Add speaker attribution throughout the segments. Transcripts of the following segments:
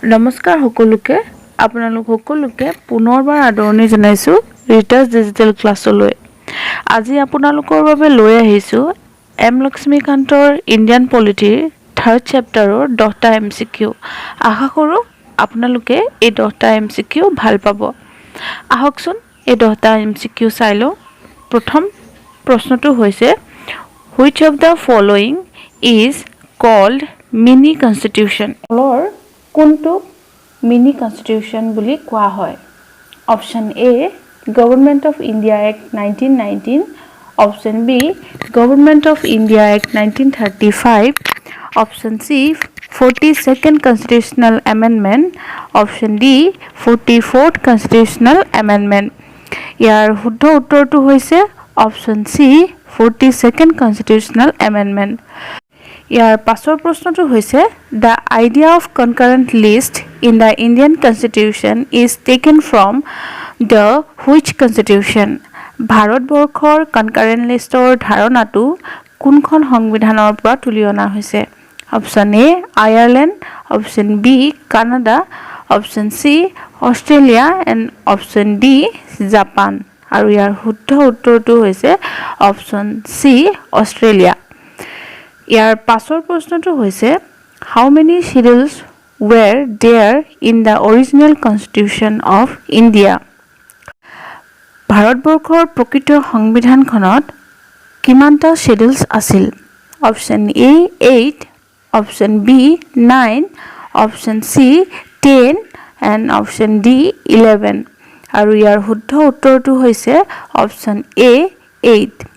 Speaker 1: নমস্কাৰ সকলোকে আপোনালোক সকলোকে পুনৰবাৰ আদৰণি জনাইছো ৰিটাছ ডিজিটেল ক্লাছলৈ আজি আপোনালোকৰ বাবে লৈ আহিছো এম লক্ষ্মীকান্তৰ ইণ্ডিয়ান পলিটিৰ থাৰ্ড চেপ্টাৰৰ 10টা এমসিকিউ আশা কৰো আপোনালোকে এই 10টা এমসিকিউ ভাল পাব আহকচোন এই 10টা এমসিকিউ চাই লও প্ৰথম প্ৰশ্নটো হৈছে which of the following is called mini constitution or কোনটো মিনি কনস্টিটিউশন বুলি কোৱা হয় option A government of India act 1919 option B government of India act 1935 option C 42nd constitutional amendment option D 44th constitutional amendment ইয়াৰ শুদ্ধ উত্তৰটো হৈছে option C 42nd constitutional amendment ইয়াৰ পাছৰ প্ৰশ্নটো হৈছে the idea of concurrent list in the Indian constitution is taken from the which constitution ভাৰতবৰ্ষৰ concurrent listৰ ধাৰণাটো কোনখন সংবিধানৰ পৰা তুলি অনা হৈছে option A Ireland option B Canada option C Australia and option D Japan আৰু ইয়াৰ শুদ্ধ উত্তৰটো হৈছে অপশন সি অষ্ট্ৰেলিয়া ইয়াৰ পাছৰ প্ৰশ্নটো হৈছে how many schedules were there in the original constitution of India ভাৰতবৰ্ষৰ প্ৰকৃত সংবিধানখনত কিমানটা schedules আছিল option A 8 option B 9 option C 10 and option D 11 আৰু ইয়াৰ শুদ্ধ উত্তৰটো হৈছে অপশন এ 8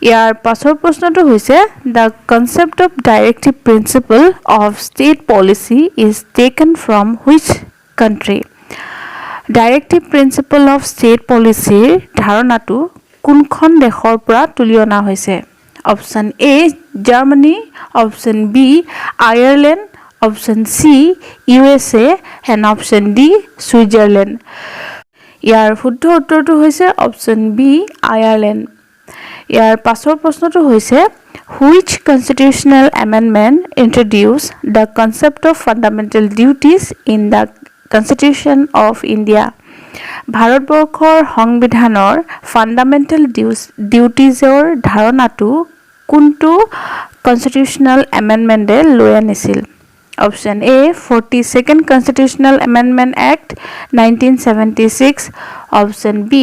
Speaker 1: ইয়াৰ পাছৰ প্ৰশ্নটো হৈছে the concept of directive principle of state policy is taken from which country directive principle of state policy ধাৰণাটো কোনখন দেশৰ পৰা তুলি অনা হৈছে option A Germany option B Ireland option C USA and option D Switzerland ইয়াৰ শুদ্ধ উত্তৰটো হৈছে অপশন বি আয়াৰলেণ্ড ইয়াৰ পাছৰ প্ৰশ্নটো হৈছে which constitutional amendment introduced the concept of fundamental duties in the constitution of India ভাৰতবৰ্ষৰ সংবিধানৰ ফাণ্ডামেণ্টেল ডিউটিজৰ ধাৰণাটো কোনটো কনষ্টিটিউচনেল এমেণ্ডমেণ্টে লৈ আনিছিল option A 42nd constitutional amendment act 1976 option b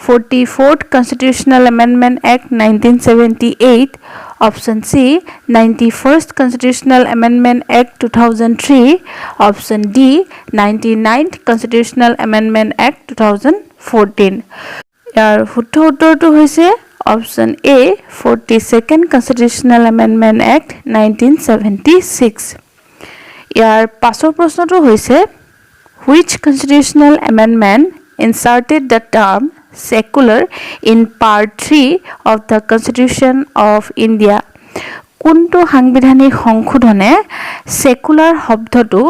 Speaker 1: 44th constitutional amendment act 1978 option c 91st constitutional amendment act 2003 option d 99th constitutional amendment act 2014 ইয়াৰ শুদ্ধ উত্তৰটো হৈছে option a 42nd constitutional amendment act 1976 ইয়াৰ পাছৰ প্ৰশ্নটো হৈছে which constitutional amendment inserted the term secular in part 3 of the constitution of India কোনটো সাংবিধানিক সংশোধনে secular শব্দটো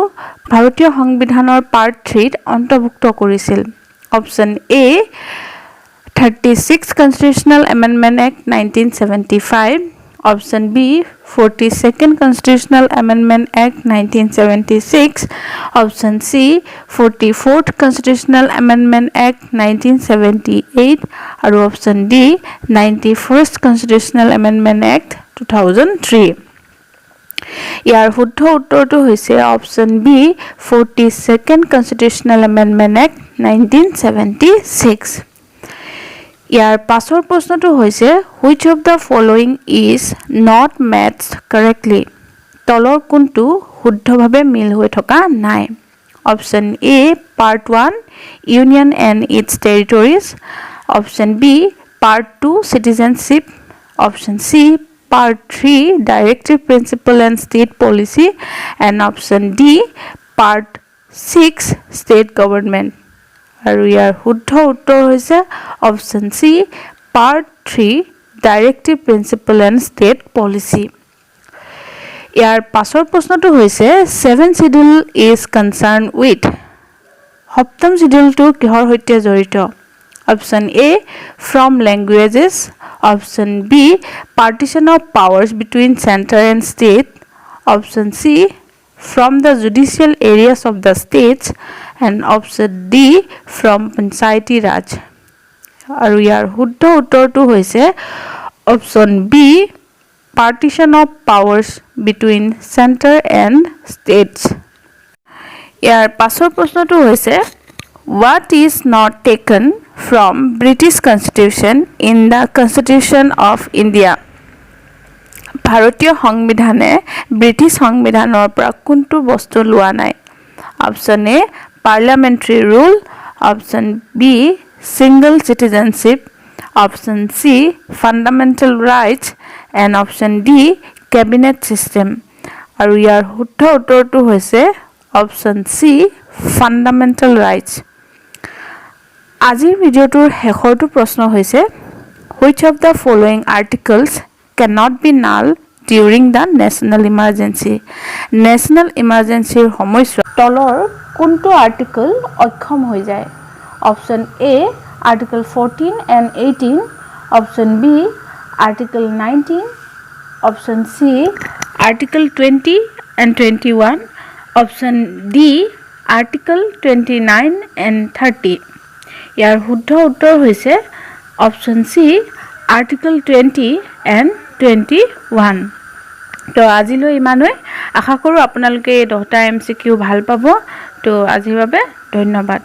Speaker 1: ভাৰতীয় সংবিধানৰ পাৰ্ট 3 ত অন্তৰ্ভুক্ত কৰিছিল option A 36th constitutional amendment act 1975 option b 42nd constitutional amendment act 1976 option c 44th constitutional amendment act 1978 আৰু option d 91st constitutional amendment act 2003 ইয়াৰ শুদ্ধ উত্তৰটো হৈছে option b 42nd constitutional amendment act 1976 ইয়াৰ পাছৰ প্ৰশ্নটো হৈছে which of the following is not matched correctly তলৰ কোনটো শুদ্ধভাৱে মিল হৈ থকা নাই option A part 1 union and its territories option B part 2 citizenship option C part 3 directive principle and state policy and option D part 6 state government আৰু ইয়াৰ শুদ্ধ উত্তৰ হৈছে option C part 3 directive principle and state policy ইয়াৰ পাছৰ প্ৰশ্নটো হৈছে 7th schedule is concern with সপ্তম শিডিউলটো কিহৰ সৈতে জড়িত option A from languages option B partition of powers between centre and state option C from the judicial areas of the states, and option D from Panchayati Raj. আৰু ইয়াৰ শুদ্ধ উত্তৰটো হৈছে option B partition of powers between center and states. ইয়াৰ পাছৰ প্ৰশ্নটো হৈছে what is not taken from British Constitution in the Constitution of India? ভাৰতীয় সংবিধানে ব্ৰিটিছ সংবিধানৰ পৰা কোনটো বস্তু লোৱা নাই? Option A parliamentary rule, option B single citizenship, option C fundamental rights, and option D cabinet system. আৰু ইয়াৰ শুদ্ধ উত্তৰটো হৈছে অপশ্যন চি ফাণ্ডামেণ্টেল ৰাইটছ। আজিৰ ভিডিঅ'টোৰ শেষৰটো প্ৰশ্ন হৈছে which of the following articles cannot be null during the national emergency? National ইমাৰ্জেঞ্চিৰ সময়ছোৱাত তলৰ কোনটো আৰ্টিকল অক্ষম হৈ যায়? Option A article 14 and 18, option B article 19, option C article 20 and 21, option D article 29 and 30। ইয়াৰ শুদ্ধ উত্তৰ হৈছে অপশ্যন চি আৰ্টিকল 20 and 21। তো আজিলৈ ইমানেই। আশা কৰোঁ আপোনালোকে এই 10টা MCQ ভাল পাব। তো আজিৰ বাবে ধন্যবাদ।